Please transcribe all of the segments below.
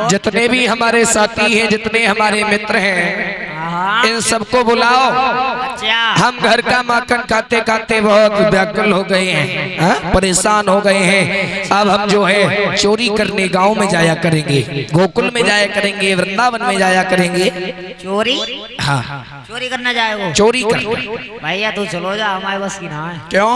जितने भी हमारे साथी हैं, जितने हमारे मित्र हैं, इन सबको बुलाओ। हम घर का माखन खाते खाते बहुत व्याकुल हो गए हैं, परेशान हो गए हैं। अब हम जो है चोरी करने गांव में जाया करेंगे, गोकुल में जाया करेंगे, वृंदावन में जाया करेंगे। चोरी? हाँ, चोरी करना जाएगा? चोरी कर भैया तू चलो जा, हमारे बस की ना है। क्यों?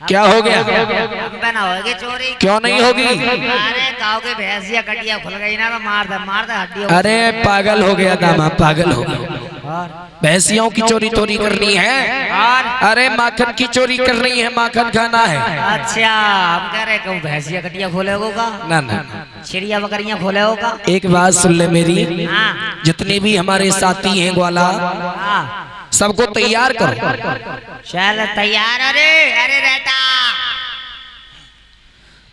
क्या हो गया? हम पे ना होगी चोरी। क्यों नहीं होगी? अरे गाँव के भैंसिया कटिया खुल गई ना तो मार दे हड्डियों। अरे पागल हो गया दामा, पागल हो गया। भैंसियों की चोरी तोरी करनी है? और अरे माखन की चोरी करनी है, माखन खाना है। अच्छा, हम कह रहे कहूँ भैंसिया कटिया खोले होगा? ना ना, चिड़िया बकरियां खोले होगा? एक बात सुन ले मेरी, हाँ जितने भी हमारे साथी हैं ग्वाला, हाँ, सबको तैयार करो। चल तैयार। अरे अरे रेटा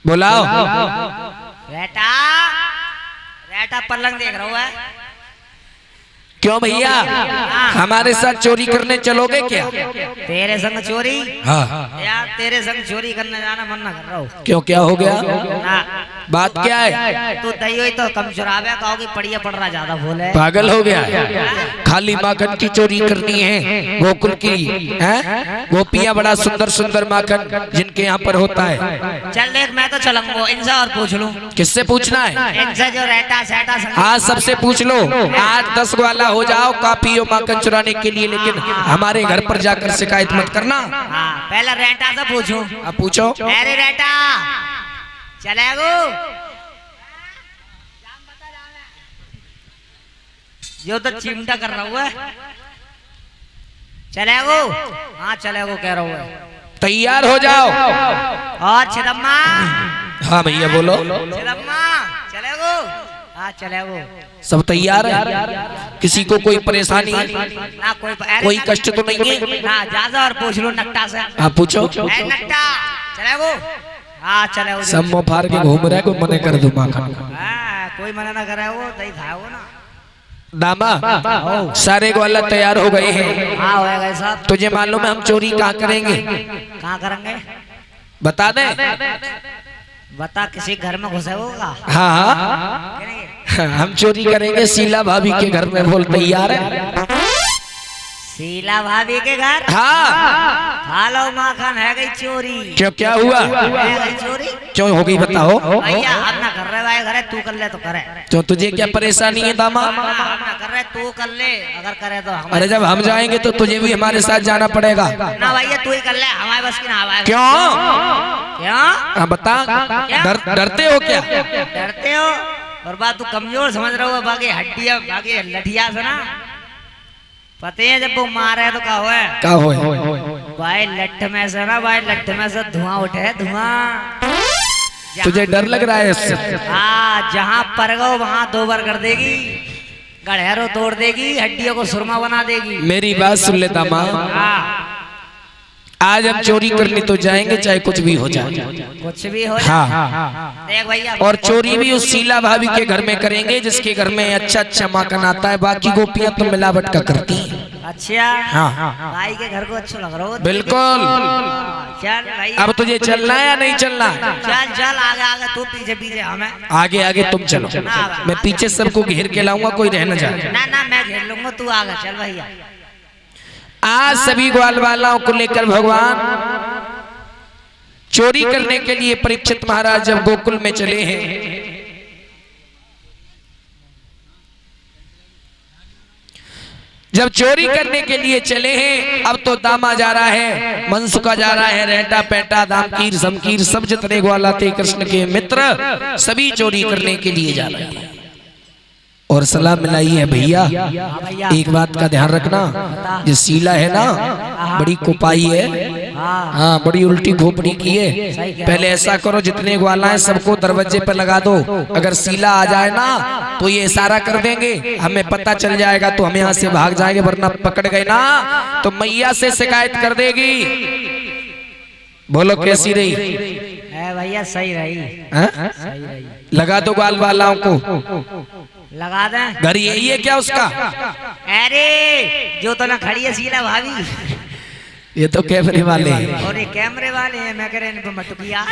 बुलाओ। रेटा रेटा पलंग देख रहा हूँ है। क्यों भैया, हमारे साथ चोरी करने चलोगे क्या? तेरे संग चोरी? हाँ। यार तेरे संग चोरी करने जाना मन ना कर रहा हूँ। क्यों, क्या हो गया? ना बात क्या है? तू दही हुई तो कम चुरावे, कहोगी पड़िया पड़ रहा ज्यादा बोले। पागल हो गया है? खाली माखन की चोरी करनी है, गोकुल की हैं? गोपियां बड़ा सुंदर सुंदर माखन जिनके यहाँ पर होता है। चल देख, मैं तो चलूंगा इनसे और पूछ लूं। किससे पूछना है? इनसे जो रहता सेटा संग। आज सबसे पूछ लो, 8-10 वाला हो जाओ काफी हो माखन चुराने के लिए, लेकिन हमारे घर पर जाकर शिकायत मत करना। हाँ, पहले रेटा से पूछूं। अब पूछो। अरे रेटा चलेगो? जो तो चिमटा कर रहा हुआ है, चलेगो? हाँ चलेगो कह रहा हूँ। तैयार हो जाओ। और छिदम्मा? हाँ भैया बोलो। छिदम्मा चलेगो? हाँ चलेगो। सब तैयार है? किसी को कोई परेशानी, ना कोई कष्ट तो नहीं है? ना, ज्यादा और पूछ लो नक्टा से। हाँ पूछो। नक्टा चलेगो? हाँ चलेगो। सब मुँह फाड़ के घूम रहा है, कोई मने कर दो माखन। कोई मना ना करे, वो दही खाओ ना। दामा सारे ग्वाला तैयार हो गए हैं। हाँ हो गए सब। तुझे मालूम है हम चोरी कहाँ करेंगे? कहाँ करेंगे? बता दे। बता, किसी घर में घुसे होगा? हाँ हाँ, हम चोरी करेंगे शीला भाभी के घर में। बोल तैयार है? शीला भाभी के घर? हाँ। खा लो माखन, है गई चोरी। क्यों, क्या हुआ? है गई चोरी। क्यों हो गई बताओ? भैया हम ना कर रहे भाई, घरे तू कर ले तो करे। क्यों, तुझे क्या परेशानी है दामा? हम ना कर रहे, तू कर ले, अगर करे तो हम। अरे जब हम जाएंगे तो तुझे भी हमारे साथ जाना पड़ेगा ना भैया, तू ही कर ले, हमारे बस की ना हवा है। क्यों? क्या? हाँ बता, डरते हो क्या? डरते हो? और बात तू कमजोर समझ रहा हो, बाकी हड्डियां बाकी लठिया से ना पते हैं, जब वो मारे तो क्या हो भाई, लठ में से ना भाई, लठ में से धुआं उठे, धुआं। तुझे डर लग रहा है इससे? हाँ, जहाँ पर गो वहाँ 2 बार कर देगी, गढ़ेरो तोड़ देगी, हड्डियों को सुरमा बना देगी। मेरी बात सुन ले दामा, हाँ, आज हम चोरी करने तो जाएंगे चाहे कुछ भी हो जाए। कुछ भी हो जाए। हाँ, देख भैया, और चोरी भी उस शीला भाभी के घर में करेंगे जिसके घर में अच्छा अच्छा माखन आता है। बाकी गोपियां तो मिलावट का करती हैं। अच्छा, हाँ भाई के घर को अच्छा लग रहा हो। बिल्कुल। चल भाई, अब तुझे चलना है या नहीं चलना? चल चल, आगे आगे तू, पीछे पीछे हमें। आगे आगे तुम चलो, मैं पीछे सबको घेर के लाऊंगा, कोई रह न जाए। ना ना, मैं घेर लूंगा, तू आगे चल भैया। आज सभी ग्वाल वालों को लेकर भगवान चोरी करने के लिए परीक्षित महाराज जब गोकुल में चले हैं, जब चोरी करने के लिए चले हैं, अब तो दामा जा रहा है, मनसुखा जा रहा है, रेटा पेटा दामकीर समकीर सब जितने ग्वाला थे कृष्ण के मित्र सभी चोरी करने के लिए जा रहे हैं। और सलाह मिलाई है भैया, एक बात का ध्यान रखना, जो शीला है ना बड़ी कुपाई है। हाँ, बड़ी उल्टी खोपड़ी की है। पहले ऐसा करो, जितने ग्वाला हैं सबको दरवाजे पर लगा दो। अगर शीला आ जाए ना तो ये इशारा कर देंगे, हमें पता चल जाएगा तो हम यहाँ से भाग जाएंगे, वरना पकड़ गए ना तो मैया से शिकायत कर देगी। बोलो कैसी रही? भैया सही रही। सही रही। लगा दो ग्वाल वालाओं को, लगा दें। घर यही है क्या उसका? अरे जो तो ना खड़ी है शीला भाभी, ये तो कैमरे वाले हैं। और ये कैमरे वाले हैं, मैं कह रहे इन पे मटुकिया।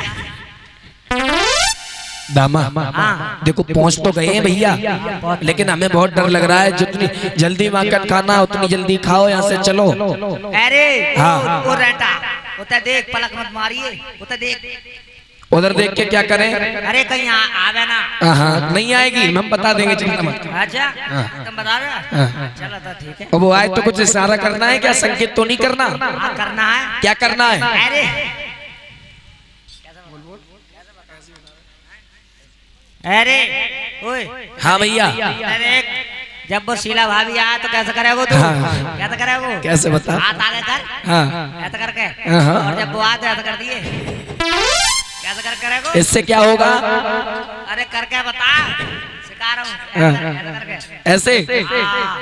दामा हाँ। देखो पहुंच तो गए हैं भैया, लेकिन हमें बहुत डर लग रहा है। जितनी जल्दी मार्केट खाना उतनी जल्दी खाओ, यहाँ से चलो। अरे हाँ। वो रहता उतर देख, पलक मत मारिए, उतर देख। उधर देख के क्या करें? अरे कहीं आवे ना। हाँ नहीं आएगी, हम बता देंगे, चिंता मत करो। अच्छा तुम बता रहे हाँ। चलो तो ठीक है। अब वो आए तो कुछ इशारा करना है क्या? संकेत तो नहीं करना? हाँ करना है। क्या करना है? अरे अरे ओए हाँ भैया। अरे जब वो शीला भाभी आया तो कैसे करेगा तू? हाँ। कैसे करेगा? कैसे बता? हाथ आगे कर। हाँ ऐसा करके। हाँ। और जब वो आते ऐसा कर दिए, कैसे कर करेगा? इससे क्या होगा? अरे करके बता, सिखा रहा हूँ। ऐसा करके। ऐसे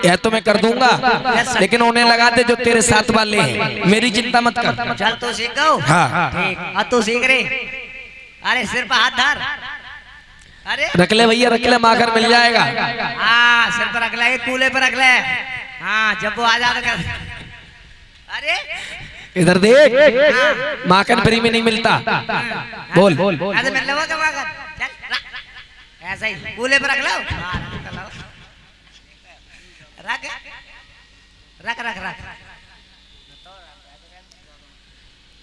यह तो मैं कर दूंगा, लेकिन उन्हें लगा दे जो तेरे साथ वाले हैं। मेरी चिंता मत कर। चल तू सीख गो। हाँ। ठीक, अब तू सीख रे। अरे सिर पर हाथ धर। अरे रख ले भैया, रख ले, माखन मिल जाएगा। हाँ सिर पर रख ले, कूले पर रख ले। हाँ जब वो आ जाता कर। अरे इधर देख, माखन फ्री में नहीं मिलता। बोल। ऐसे मिल लो क्या माखन? चल रख। ऐसा ही कूले पर रख लो। रख रख रख रख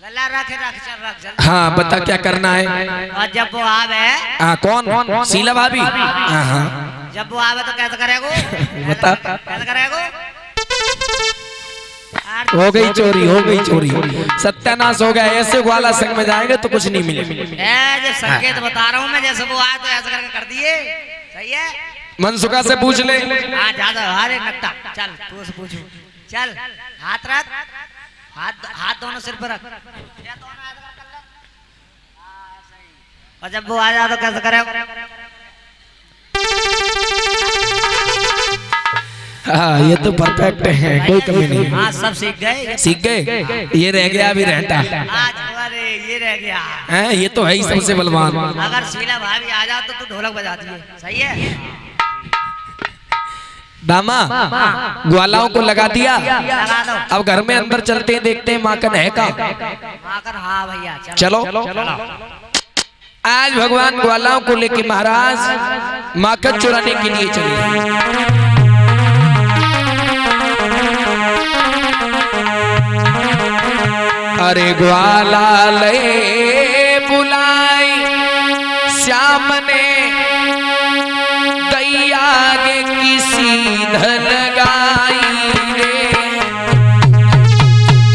लल्ला रख रख, चल रख जल्दी। हाँ बता क्या करना है? और जब वो आवे। हाँ कौन? शीला भाभी। हाँ हाँ जब वो आवे तो कैसे करेगो? बता। कैसे करेगो? हो गई चोरी, हो गई चोरी, सत्यानाश हो गया। ऐसे ग्वाला संग में जाएंगे तो कुछ नहीं मिलेगा। जो संकेत बता रहा हूँ मैं, जैसे वो आए तो ऐसा करके कर दिए। सही है। मनसुखा से पूछ ले। हाँ ज्यादा अरे नकटा। चल तू उससे पूछू। चल हाथ रख, हाथ दोनों सिर पर रख। और जब वो आ जाए तो कैसे करेगा? हाँ ये तो परफेक्ट है, कोई कमी नहीं। हाँ सब सीख गए। सीख गए। ये रह गया अभी रहता। आज अरे ये रह गया है, ये तो है ही सबसे बलवान। अगर शीला भाभी आ जाओ तो तू ढोलक बजाती है। सही है। दामा ग्वालाओं को लगा दिया। लगा दो। अब घर में अंदर चलते हैं, देखते हैं माखन है का। माखन हाँ भैया चलो। आज भगवान ग्वालाओं को लेके महाराज माखन चुराने के लिए चले। अरे ग्वाला ले बुलाई श्याम ने दैया गे किसी धन लगाई रे।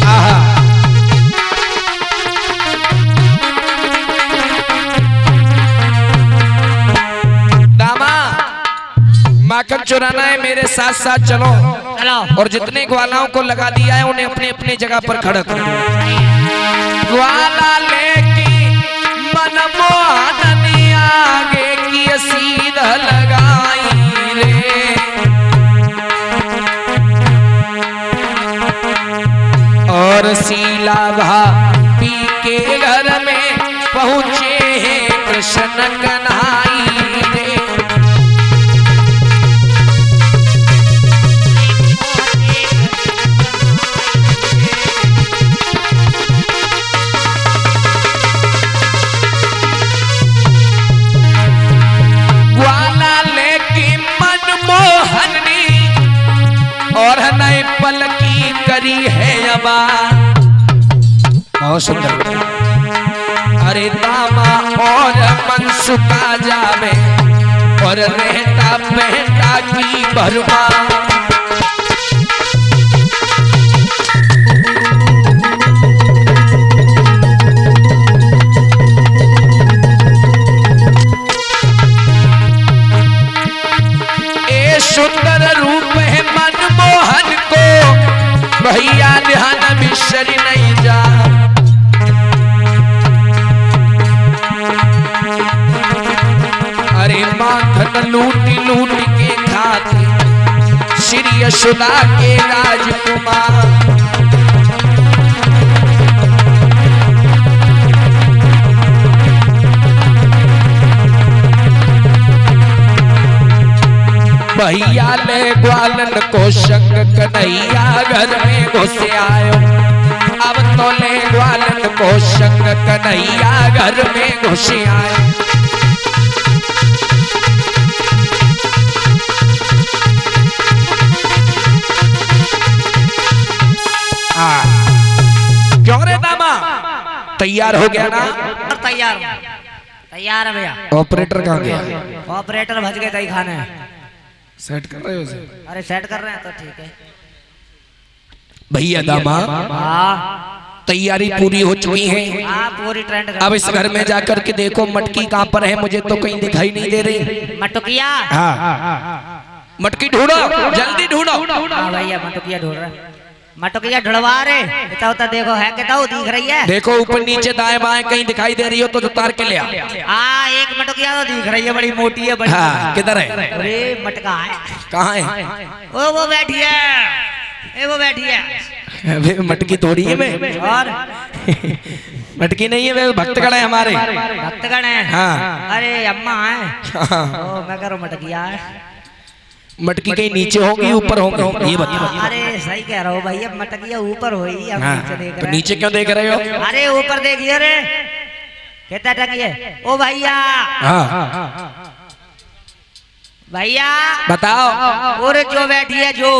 आहा दामा माखन चुराना है, मेरे साथ साथ चलो। और जितने ग्वालाओं को लगा दिया है उन्हें अपने अपने जगह पर खड़ा कर दो। ग्वाला लेके मनमोहन आगे की सीधा लगाई रे। और शीला भाभी के घर में पहुंचे हैं कृष्ण कन्हाई रे। और नए पल की करी है अबा। बहुत सुंदर। अरे दामा और मनसुखा जावे और रहता बेटा की भरमा। सुंदर रूप है मनमोहन को भैया ध्यान बिसर नहीं जा। अरे माखन लूट लूट के खाते श्री यशोदा के राजकुमार। भैया ले ग्वालन को संग कन्हैया घर में घुस आयो। अब तो ले ग्वालन को संग कन्हैया घर में घुस आयो। तैयार हो गया ना? तैयार तैयार है भैया। ऑपरेटर कहाँ गया? ऑपरेटर भज गए कहीं खाने। सेट कर रहे हो उसे? अरे सेट कर रहे हैं तो ठीक है भैया दामा। हाँ तैयारी पूरी हो चुकी है। हाँ पूरी ट्रेंड अब इस घर में जाकर के देखो मटकी कहाँ पर है, मुझे तो कहीं दिखाई नहीं दे रही। मटुकिया। हाँ मटकी ढूंढो, जल्दी ढूंढो। हाँ भैया मटुकिया ढूंढ रहे, मटुकिया ढुड़वा रहे। इतना होता देखो है कितना दिख रही है। देखो ऊपर नीचे दाएं बाएं कहीं दिखाई दे रही हो तो उतार के ले आ। हाँ एक मटुकिया तो दिख रही है, बड़ी मोटी है बड़ी। हाँ किधर है? अरे मटका है। कहाँ है? वो बैठी है, वो बैठी है। अबे मटकी थोड़ी है मैं। और मटकी नहीं है, वे भक्तगण है हमारे। भक्तगण है। हाँ। अरे अम्मा है। हाँ। ओ मैं कह रहा हूँ मटकिया है। मटकी कहीं नीचे होगी ऊपर होगी, ये बता। अरे सही कह रहा हो भैया, मटकिया ऊपर होगी, हम नीचे देख रहे तो हैं। नीचे क्यों देख रहे हो? अरे ऊपर देखिए रे, कितना टंगिए। ओ भैया। हाँ भैया बताओ। और जो बैठी है जो,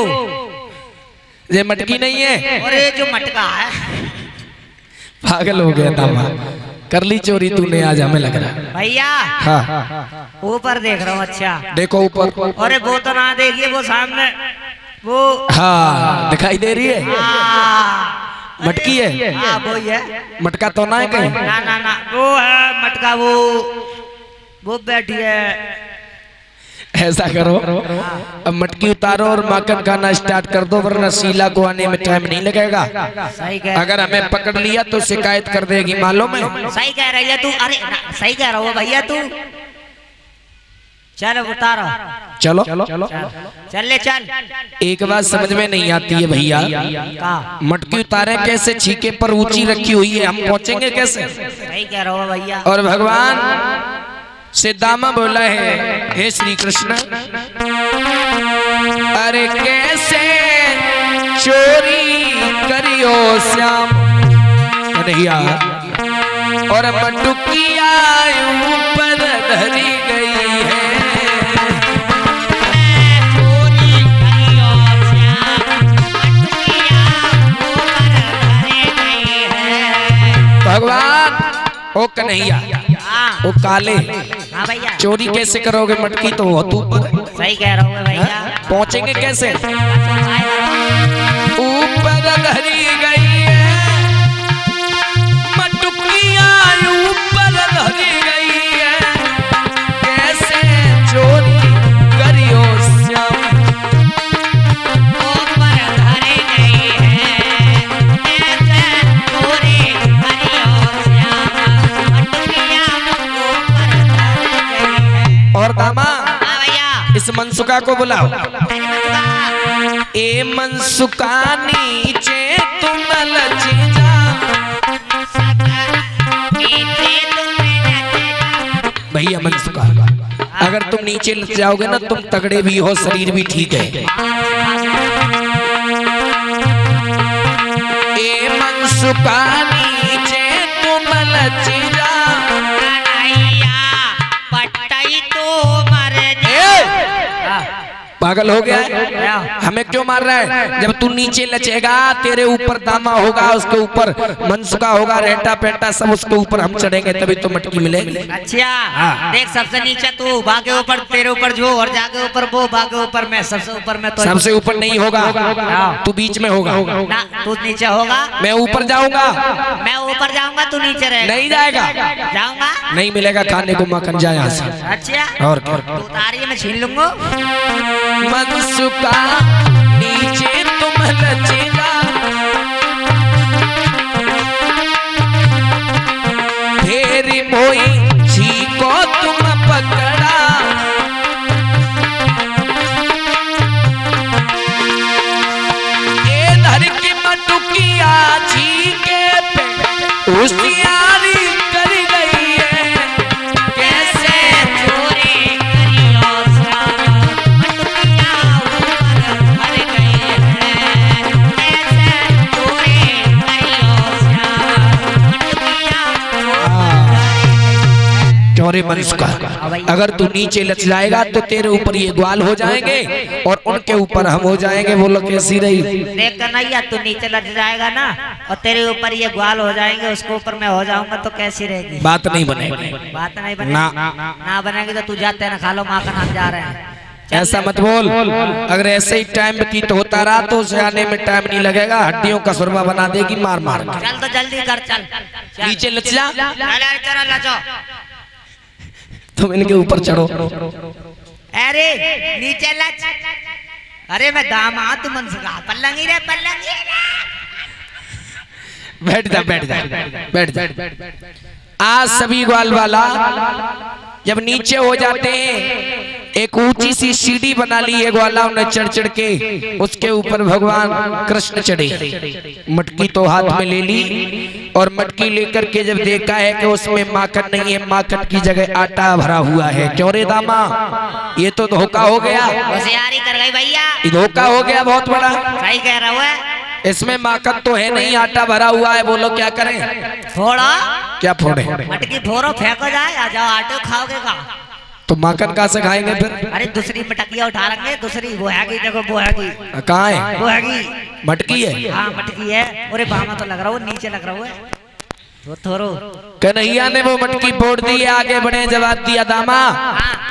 ये मटकी नहीं है। और ये जो मटका है। पागल हो गया दामा, कर ली चोरी तूने आज, हमें लग रहा है। भैया हाँ ऊपर देख रहा हूँ। अच्छा देखो ऊपर। अरे वो तो ना देखिए, वो सामने वो। हाँ दिखाई दे रही है। हाँ, मटकी है। हाँ वो ही है। मटका तो ना है कहीं? ना ना ना वो है मटका, वो बैठी है। ऐसा करो अब मटकी उतारो और माखन खाना स्टार्ट कर दो, वरना शीला को आने में टाइम नहीं लगेगा। सही कह, अगर हमें पकड़ लिया तो शिकायत कर देगी, मालूम है? सही कह रही है तू। अरे सही कह रहा हो भैया तू। चल उतारो। चलो चल ले चल। एक बात समझ में नहीं आती है भैया, का मटकी उतारे कैसे? छीके पर ऊंची रखी हुई है, हम पहुंचेंगे कैसे? सही कह रहा हो भैया। और भगवान से दामा बोला है, हे श्री कृष्ण अरे कैसे चोरी करियो श्याम कन्हैया, और मटुकिया ऊपर धरी गई है। चोरी करियो श्याम, मटुकिया ऊपर धरी गई है। भगवान ओ कन्हैया, हाँ ओ काले, हाँ भैया। चोरी कैसे करोगे? मटकी तो बहुत ऊपर है। सही कह रहा हूँ भैया। पहुंचेंगे कैसे? ऊपर धरी गई है मटुकिया, ऊपर धरी गई है, कैसे चोरी करियो श्याम। ऊपर धरी गई है, कैसे चोरी करियो श्याम, मटुकिया ऊपर धरी गई है। और दामा हाँ भैया। इस मनसुका को बुलाओ। ए मनसुका नीचे तुम लची जा। भैया मनसुका, अगर तुम नीचे लग जाओगे ना, तुम तगड़े भी हो, शरीर भी ठीक है। ए मनसुका नीचे तुम लची जा। पट्टाई तो मर पागल हो गया है? हमें क्यों मार रहा है? जब तू नीचे लचेगा, तेरे ऊपर दामा होगा, उसके ऊपर मनसुका होगा, रेटा पेटा सब उसके ऊपर हम चढ़ेंगे, तभी तो मटकी मिलेगी। अच्छा देख, सबसे नीचे तू, बाके ऊपर तेरे ऊपर जो, और जाके ऊपर वो, बाके ऊपर मैं, सबसे ऊपर मैं। तो सबसे ऊपर नहीं होगा, तू बीच में होगा ना, तू नीचे होगा, मैं ऊपर जाऊंगा। मैं ऊपर जाऊंगा, तू नीचे रहेगा। नहीं जाएगा, जाऊंगा, नहीं मिलेगा खाने को मक्खन, जा यहाँ से। अच्छा और क्या? तू उतारिए, मैं छीन लूंगा। मनसुका नीचे तुम लचेगा, फेरी मोई छीको तुम पकड़ा। ए धर की मटुकिया छीके पे होशियारी कर गई है, कैसे चोरी करियो श्याम, मटुकिया ऊपर धर गई है, कैसे चोरी करियो श्याम, मटुकिया ऊपर धर गई है। चोरी मनसुखा, अगर तू नीचे लच जाएगा तो तेरे ऊपर ये ग्वाल हो जाएंगे और उनके ऊपर हम हो जाएंगे। बोलो कैसी रही? देख कन्हैया, तू नीचे लट जाएगा ना और तेरे ऊपर ये ग्वाल हो जाएंगे, उसके ऊपर मैं हो जाऊंगा तो कैसी रहेगी? बात नहीं बनेगी। बात नहीं बनेगी ना बनेगी तो तू जाते ना खा लो माखन, हम जा रहे हैं। ऐसा मत बोल, अगर ऐसे ही टाइम व्यतीत होता रहा तो उसे आने में टाइम नहीं लगेगा, हड्डियों का सुरमा बना देगी मार मार के। चल तो जल्दी कर, चल नीचे लच जा, लचो। तुम इनके ऊपर चढ़ो। अरे नीचे लच। अरे मैं दामाद तू मनसुखा, पल्लंगी रे पल्लंगी रे। बैठ जा बैठ जा बैठ जा। आज सभी ग्वाल वाला जब नीचे हो जाते हैं, एक ऊंची सी सीढ़ी बना ली है ग्वालाओं ने चढ़ चढ़ के, उसके ऊपर भगवान कृष्ण चढ़े। मटकी तो हाथ में ले ली और मटकी लेकर के जब देखा है कि उसमें माखन नहीं है, माखन की जगह आटा भरा हुआ है। क्यों रे दामा, ये तो धोखा हो गया, होशियारी कर गई भैया, ये धोखा हो गया बहुत बड़ा। सही कह रहा है, इसमें माखन तो है नहीं, आटा भरा हुआ है। बोलो क्या करें? फोड़ो। क्या फोड़े? मटकी फोड़ो, फेंको जाए, आ जाओ आटे खाओगे का? तो माखन कहाँ से खाएंगे फिर? अरे दूसरी मटकिया उठा लेंगे, दूसरी वो हैगी, देखो वो हैगी। कहाँ है? वो हैगी, मटकी है। हाँ मटकी है। अरे बामा तो लग रहा है, नीचे लग रहा है तो थोरो। कन्हैया ने वो मटकी फोड़ दी है, आगे बढ़े, जवाब दिया दामा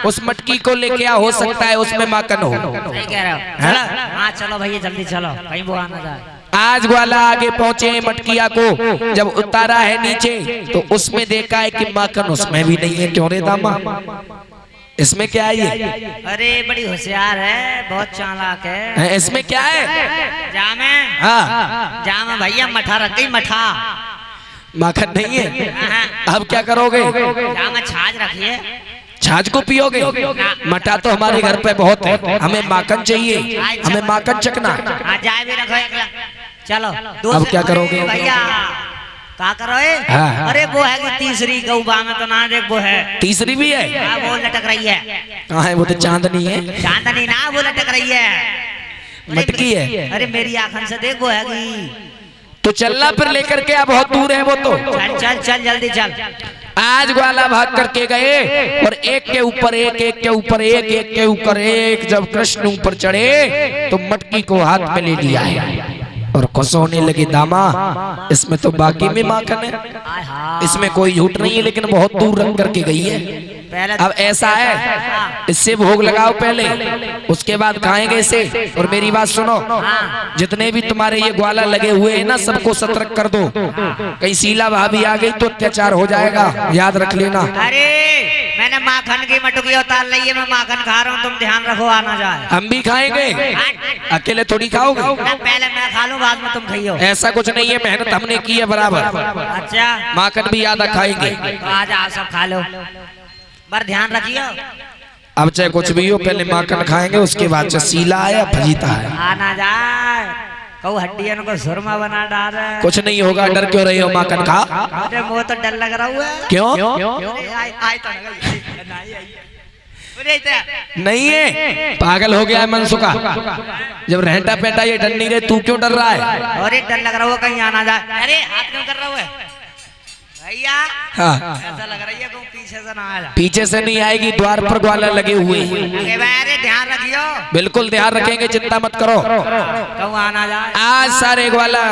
उस मटकी को लेके आ, हो सकता है उसमें माखन हो। सही कह रहे हो। चलो हाँ चलो भैया जल्दी चलो, कहीं वो आना जाए। आज ग्वाला आगे पहुंचे, मटकिया को जब उतारा है नीचे तो उसमें देखा है कि माखन उसमें भी नहीं है। क्यों रे दामा, इसमें क्या है ये? अरे बड़ी होशियार है, बहुत चालाक है। इसमें क्या है? जामे, हाँ जामे भैया मठा रख गई, मठा। माखन नहीं है, अब क्या करोगे? जामे छाछ रखिए। छाछ को पियोगे? मठा तो हमारे घर पे बहुत है, हमें माखन चाहिए, हमें माखन चखना। जाए भी रखो एक। चलो अब क्या करोगे भैया? क्या करो? हाँ। अरे वो है कि तीसरी गौबा में तो ना, देख वो है, तीसरी भी है। हाँ, वो लटक रही है। कहाँ है? वो तो चांदनी है। चांदनी ना, वो लटक रही है, मटकी है। अरे मेरी आंखन से देख, वो है कि तो चलना फिर लेकर के, अब बहुत दूर है वो तो। चल चल चल जल्दी चल। आज ग्वाला भाग करके गए और एक के ऊपर एक, एक के ऊपर एक, एक के ऊपर एक, जब कृष्ण ऊपर चढ़े तो मटकी को हाथ में ले लिया है और खुश होने लगे। दामा इसमें तो बाकी में माखन है, इसमें कोई झूठ नहीं है, लेकिन बहुत दूर रख करके गई है। अब ऐसा है, इससे भोग लगाओ पहले, उसके बाद खाएंगे इसे। और मेरी बात सुनो, जितने भी तुम्हारे ये ग्वाला लगे हुए हैं ना, सबको सतर्क कर दो, कहीं शीला भाभी आ गई तो अत्याचार हो जाएगा, याद रख लेना। अरे मैंने माखन की मटकी उतार ली है, मैं माखन खा रहा हूँ, तुम ध्यान रखो, आना जाए। हम भी खाएंगे, अकेले थोड़ी खाओगे। पहले मैं खा लूं, बाद में तुम खाइयो। ऐसा कुछ नहीं है, मेहनत हमने की है बराबर। अच्छा, माखन भी आधा खाएंगे। तो आ जाओ सब खा लो, पर ध्यान रखियो। अब चाहे कुछ भी हो, पहले माखन खाएंगे, उसके बाद चाहे सीला है या भजीता है। आना जाए, कहूँ हड्डियों को सुरमा बना डाल रहे। कुछ नहीं होगा, डर क्यों रही हो? माखन खा। अरे वो तो डर लग रहा हुआ। क्यों? नहीं है, पागल हो गया है मनसुखा। जब रहता पेटा ये डर नहीं रहे, तू क्यों डर रहा है? और डर लग रहा हो कहीं आना जाए। अरे हाथ क्यों कर रहा है भैया? हाँ, ऐसा लग रही है पीछे से ना आएगा। पीछे से नहीं आएगी, द्वार पर ग्वाला लगे हुए हैं। अरे ध्यान रखियो। बिल्कुल ध्यान रखेंगे, चिंता मत करो। कहूँ आना जाए। आज सारे ग्वाला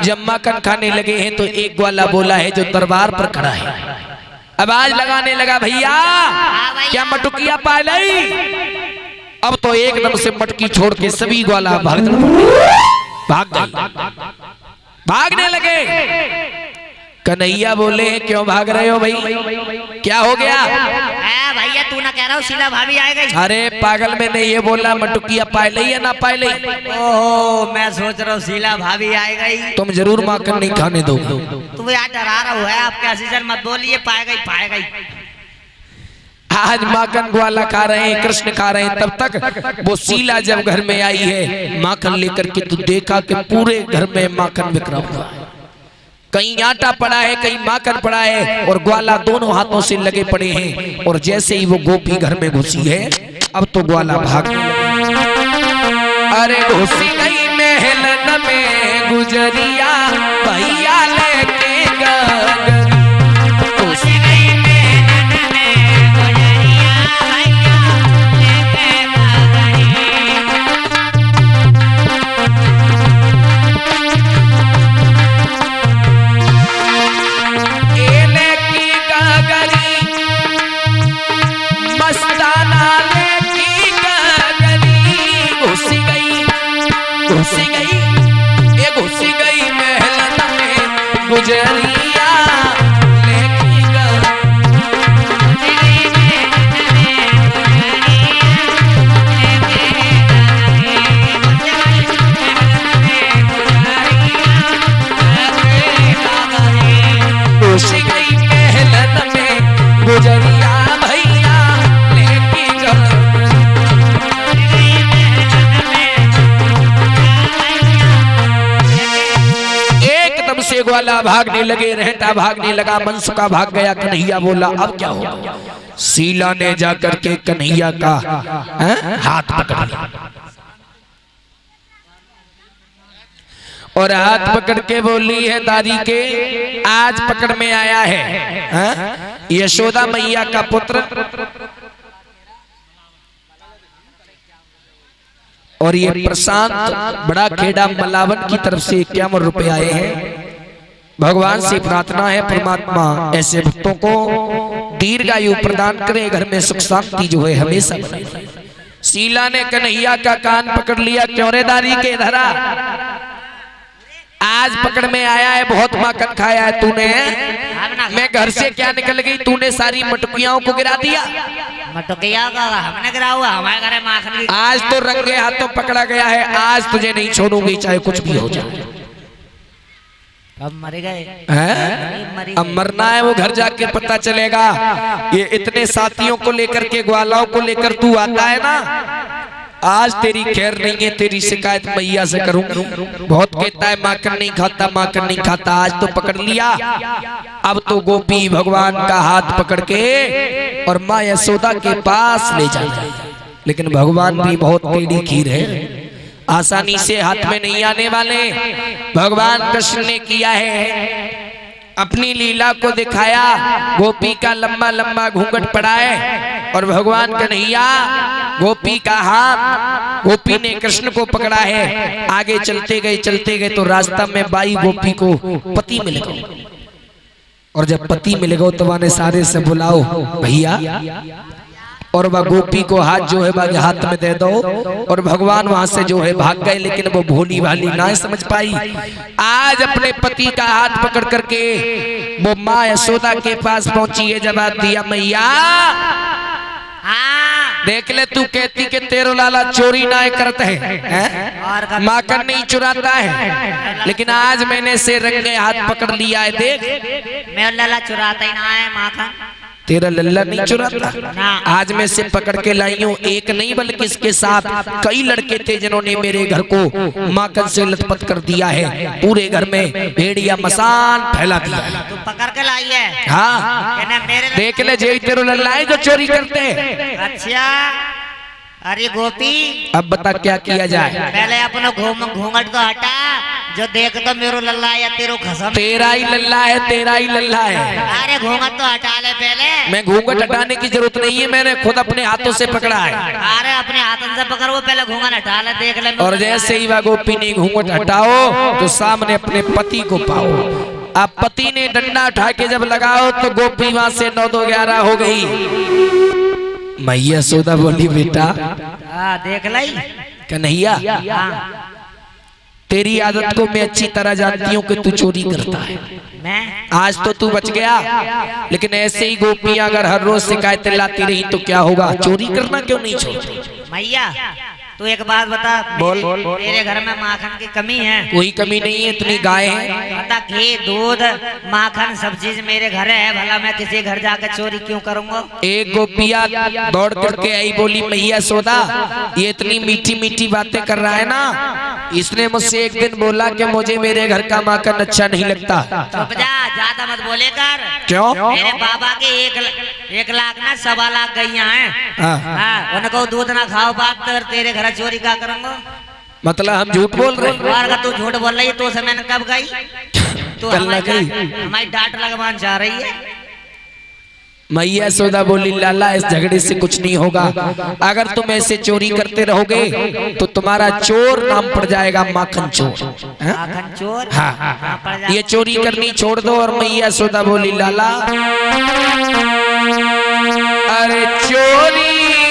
जब माखन खाने लगे हैं तो एक ग्वाला बोला है जो दरबार पर खड़ा है, आवाज लगाने लगा, भैया क्या मटुकिया पा ली? अब तो एकदम से मटकी छोड़ के सभी ग्वाला भागने लगे। कन्हैया बोले, क्यों भाग रहे हो भाई, क्या हो गया? भैया तू ना कह रहा हो शीला भाभी आ गई? अरे पागल, मैंने ये बोला मटुकिया पाए ली या ना पाए ली। ओहो, मैं सोच रहा हूँ शीला भाभी आ गई। तुम जरूर माखन नहीं खाने दोगे। तू यार डरा रहा है, आपके सीजन मत बोलिए, पाए गई पाए गई। आज माखन ग्वाला खा रहे हैं, कृष्ण खा रहे हैं, तब तक वो शीला जब घर में आई है माखन लेकर के, तो देखा कि पूरे घर में माखन बिखरा हुआ है, कहीं आटा पड़ा है, कहीं माखन पड़ा है, और ग्वाला दोनों हाथों से लगे पड़े हैं। और जैसे ही वो गोपी घर में घुसी है, अब तो ग्वाला भाग, अरे घुसी गई महलन में गुजरिया, भैया लेके घुसी गई महलन में दाना लेकी गली घुस गई ये घुस गई महल में गुजरिया लेकी घुस गई महल में गुजरिया भैया लेकी एकदम से ग्वाला भागने लगे, रहता भागने लगा, मनसुखा भाग गया। कन्हैया बोला अब क्या होगा? शीला ने जाकर के कन्हैया का हाथ पकड़ लिया और हाथ पकड़ के बोली है दादी के आज पकड़ में आया है यशोदा मैया का पुत्र और ये प्रशांत बड़ा खेड़ा मलावन की तरफ से 51 रुपए आए हैं। भगवान से प्रार्थना है परमात्मा ऐसे भक्तों को दीर्घायु प्रदान करे, घर में सुख शांति जो है हमेशा बने। शीला ने कन्हैया का कान पकड़ लिया, क्यों रे दादी के धरा? आज पकड़ में आया है, बहुत माखन खाया है तूने। मैं घर से क्या निकल गई, तूने सारी मटकियाओं को गिरा दिया। मटकिया का हमने गिरा हुआ, हमारे घर माखन। आज तो रंगे हाथों पकड़ा गया है, आज तुझे नहीं छोड़ूंगी चाहे कुछ भी हो जाए। अब मर गए हैं? अब मरना है, वो घर जाके पता चलेगा। ये इतने साथियों को लेकर के ग्वालाओं को लेकर तू आता है ना, आज तेरी खैर नहीं है, तेरी शिकायत मैया से करूं। बहुत कहता है माखन नहीं खाता, माखन नहीं खाता, आज तो पकड़ लिया। अब तो गोपी भगवान का हाथ पकड़ के और माँ यशोदा के पास ले जाए, लेकिन भगवान भी बहुत टेढ़ी खीर है, आसानी से हाथ में नहीं आने वाले। भगवान कृष्ण ने किया है, अपनी लीला को दिखाया। गोपी का लंबा लंबा घूंघट पड़ा है और भगवान कन्हैया गोपी का हाथ, गोपी ने कृष्ण को पकड़ा है। आगे चलते गए तो रास्ता में बाई गोपी को पति मिल गए और जब पति मिल गए तो वाने सारे से बुलाओ भैया, और वह गोपी को हाथ जो है वह हाथ में दे दो। और भगवान वहां से जो है भाग गए, लेकिन वो भोली भाली ना समझ पाई। आज अपने पति का हाथ पकड़ करके वो माँ यशोदा के पास पहुंची है, जवाब दिया मैया देख ले, तू कहती कि तेरो लाला चोरी ना करते हैं, माखन नहीं चुराता है, लेकिन आज मैंने से रंगे हाथ पकड़ लिया है। देख मैं लाला चुराता ही ना है माखन, तेरा लल्ला नहीं चुराता। आज मैं से पकड़ के लाई हूँ, एक नहीं बल्कि इसके साथ कई लड़के थे जिन्होंने मेरे घर को माखन से लथपथ कर दिया है, पूरे घर में भेड़िया मसान फैला दिया। तू पकड़ के लाई है? हाँ देख ले, जे तेरा लल्ला है जो चोरी करते हैं। अच्छा अरे गोपी, अब बता क्या किया जाए? पहले अपना घूंघट को हटा, जो देख तो मेरो लल्ला या तेरो खसम। तेरा ही लल्ला है, तेरा ही लल्ला है। अरे घूंघट तो हटा ले पहले। मैं घूंघट हटाने की जरूरत नहीं है, मैंने खुद अपने हाथों से पकड़ा है। अरे अपने हाथों से पकड़, वो पहले घूंघट हटा ले, देख ले। और जैसे ही वह गोपी ने घूंघट हटाओ तो सामने अपने पति को पाओ। अब पति ने डंडा उठा के जब लगाओ तो गोपी वहां से 9-2-11 हो गई। मैया यशोदा बोली बेटा देख लाई कन्हैया, तेरी आदत को मैं अच्छी तरह जानती हूँ कि तू चोरी करता है। मैं आज तो तू बच गया, लेकिन ऐसे ही गोपियां अगर हर रोज शिकायतें लाती रही तो क्या होगा? चोरी करना क्यों नहीं छोड़ती? मैया तू एक बात बता, बोल। मेरे घर में माखन की कमी है? कोई कमी नहीं है, इतनी गाय है। बता, घी दूध माखन सब चीज मेरे घर है, भला मैं किसी घर जाकर चोरी क्यों करूंगा? एक गोपिया दौड़ करके आई, बोली मैया यशोदा ये इतनी मीठी मीठी बातें कर रहा है ना, इसने मुझसे एक दिन बोला कि मुझे मेरे घर का माखन अच्छा नहीं लगता। चुप जा, ज्यादा मत बोले कर। क्यों? मेरे बाबा के 1 लाख ना 1.25 लाख गैया हैं, उनको दूध ना खाओ बात तो तेरे घर चोरी का करूंगा? मतलब हम झूठ बोल रहे हैं? और तू झूठ बोल रही है, तो मैंने कब गई? तू कल ना गई? हमारी डांट लगवान जा रही है। मैया यशोदा बोली लाला इस झगड़े से कुछ नहीं होगा, अगर तुम ऐसे चोरी करते रहोगे तो तुम्हारा चोर नाम पड़ जाएगा, माखन चोर। माखन चोर? हाँ, ये चोरी करनी छोड़ दो। और मैया यशोदा बोली लाला अरे चोरी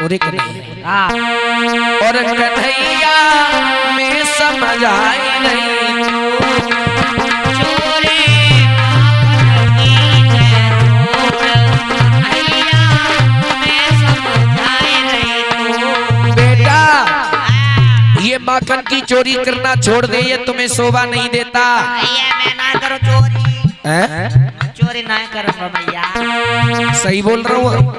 और कन्हैया हाँ और कन्हैया में समझ आई नहीं चोरी माखन की है छोड़ कन्हैया में समझाए नहीं बेटा ये माखन की चोरी करना छोड़ दे, ये तुम्हें शोभा नहीं देता। भैया मैं ना करो चोरी हैं? चोरी ना करूंगा भैया। सही बोल रहा हूँ।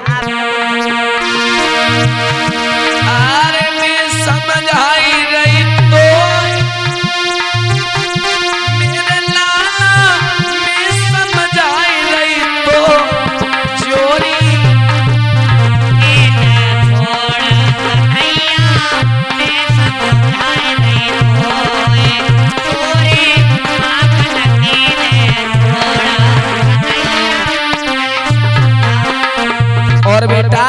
अरे मैं समझ आई रही तो मेरे लाला मैं समझ आई रही तो चोरी छोड़ कन्हैया में समझाए नहीं चोरी माखन की है छोड़ और बेटा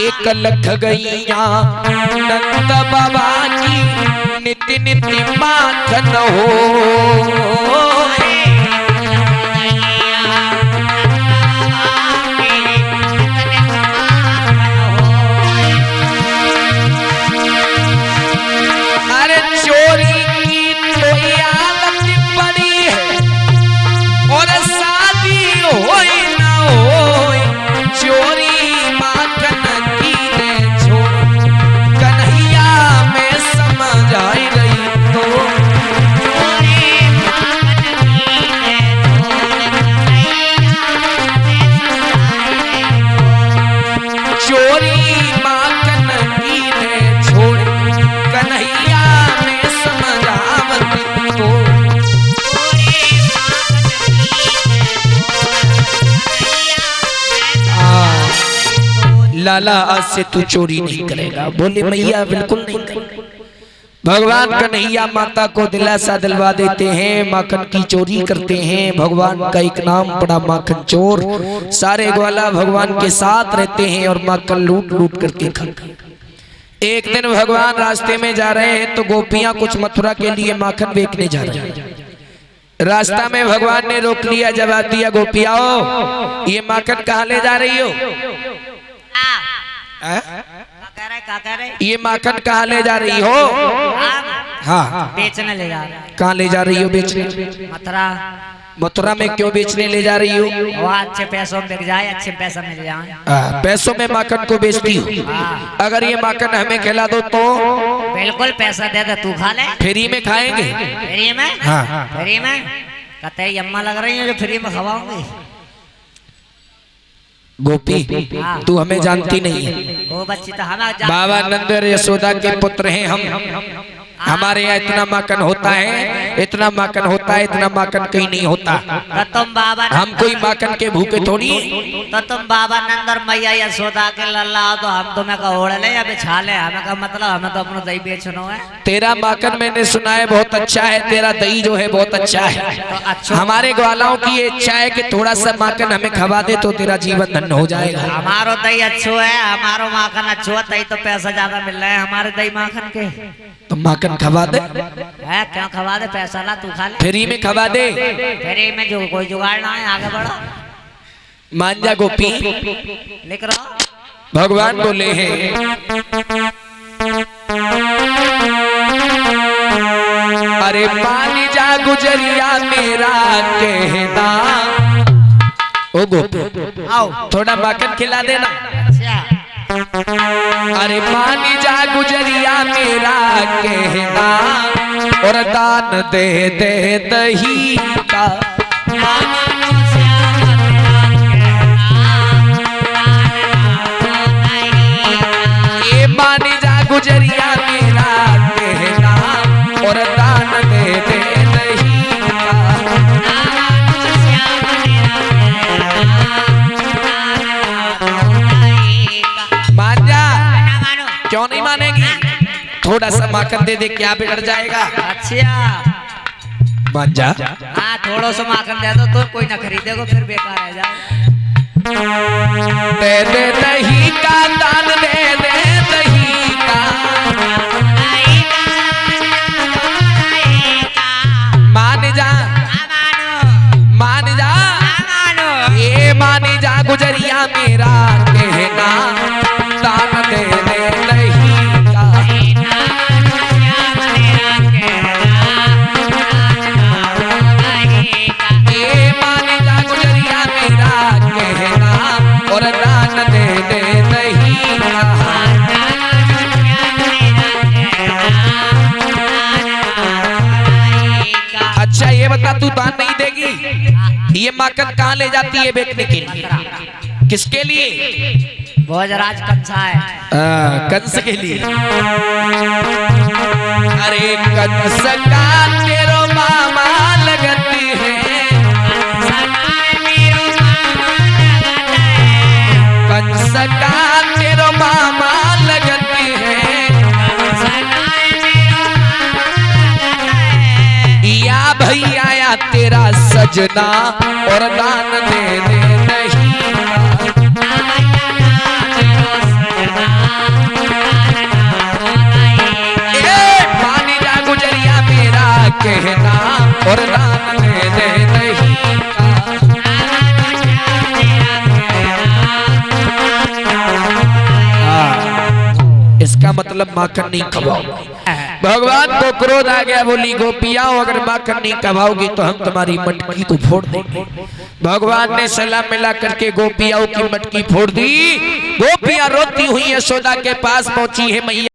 एक लख गैया नंद बाबा की नित्य नित्य माखन हो अरे चोरी की तो आदत पड़ी है और शादी होई ना होई चोरी माखन की ने छोड़ कन्हैया में समझ आई रही तो चोरी माखन की है चोरी माखन की ने छोड़ कन्हैया में समझ आवत तो लाला आज से तू चोरी नहीं करेगा। बोले मैया बिल्कुल नहीं करेगा। भगवान कन्हैया माता को दिलासा दिलवा देते हैं, माखन की चोरी करते हैं। भगवान का एक नाम पड़ा माखन चोर। सारे ग्वाला भगवान के साथ रहते हैं और माखन लूट लूट करके खाते हैं। एक दिन भगवान रास्ते में जा रहे हैं तो गोपियां कुछ मथुरा के लिए माखन बेचने जा रही हैं। रास्ता में भगवान ने रोक लिया, जवाब दिया गोपियाओ ये माखन कहाँ ले जा रही हो? ये माखन कहाँ ले जा रही हो? हाँ बेचने ले जा रहा कहाँ ले जा रही हो बेचने? मथुरा। मथुरा में क्यों बेचने ले जा रही हो? वहाँ अच्छे पैसों में बिक जाए, अच्छे पैसा मिल जाए। पैसों में माखन को बेचती हो? अगर ये माखन हमें खिला दो तो? बिल्कुल पैसा दे दे, तू खा ले। फ्री में खाएंगे? फ्री में? हाँ फ्री में कहते हैं अम्मा लग रही है जो फ्री में खवाऊंगी। गोपी तू हमें जानती नहीं है। वो बच्ची तो हमें बाबा नंद और यशोदा के पुत्र हैं हम। हमारे यहाँ इतना माखन होता है, इतना माखन होता है, इतना माखन कहीं नहीं होता। तो तुम बाबा हम कोई माखन के भूखे थोड़ी। तो तुम बाबा नंद और मैया यशोदा के लल्ला तो हम तुम्हें का ओढ़ ले या बिछा ले, हमें का मतलब हमें तो अपना दही बेचना है। तेरा माखन मैंने सुना है बहुत अच्छा है, तेरा दही जो है बहुत अच्छा है। तो अच्छा हमारे ग्वालाओं की ये इच्छा है कि थोड़ा सा माखन हमें खवा दे तो तेरा जीवन धन्य हो जाएगा। हमारो दही अच्छो है, हमारो माखन अच्छो है, तही तो पैसा ज्यादा मिल रहा है हमारे दही माखन के। तो माखन खवा दे। है क्यों खवा दे, पैसा ला तू खा ले। फ्री में खवा दे। फ्री में जो कोई जुगाड़ ना है, आगे बढ़ो। मान जा गोपी। लिख रहा भगवान बोले हैं अरे मान जा गुजरिया मेरा कहना। ओ गोपी आओ थोड़ा माखन खिला देना। अच्छा अरे मान जा गुजरिया मेरा कहना और दान दे दे दही का। ये मान जा गुजरिया मेरा कहना और दान दे दे दही का। मान जा। क्यों नहीं मानेगी? थोड़ा सा माखन दे दे, क्या बिगड़ जाएगा? अच्छा मान जा। हाँ थोड़ा सा माखन दे दो तो कोई ना खरीदेगा, फिर बेकार है जाए। दे दे दही का, दान दे दे दही का। मान जा मान जा। ये मान जा गुजरिया मेरा कहना दान दे दे कहना और दान देने नहीं कहा। अच्छा ये बता, तू दान नहीं देगी? ये माखन कहाँ ले जाती है बेचने के लिए? किसके लिए? भोजराज कंसा है। कंस के लिए। अरे कंस का तेरो मामा लगती है, कंस का तेरो मामा लगती है, या भैया या तेरा सजना और दान देने नहीं। पानी जा गुजरिया मेरा कहना और दान देने नहीं। इसका मतलब माखन नहीं खवाओ। भगवान को क्रोध आ गया, बोली गोपियाओं अगर माखन नहीं खवाओगी तो हम तुम्हारी मटकी तो फोड़ देंगे। भगवान ने सलाह मिला करके गोपियाओं की मटकी फोड़ दी। गोपियां रोती हुई यशोदा के पास पहुंची है, मैया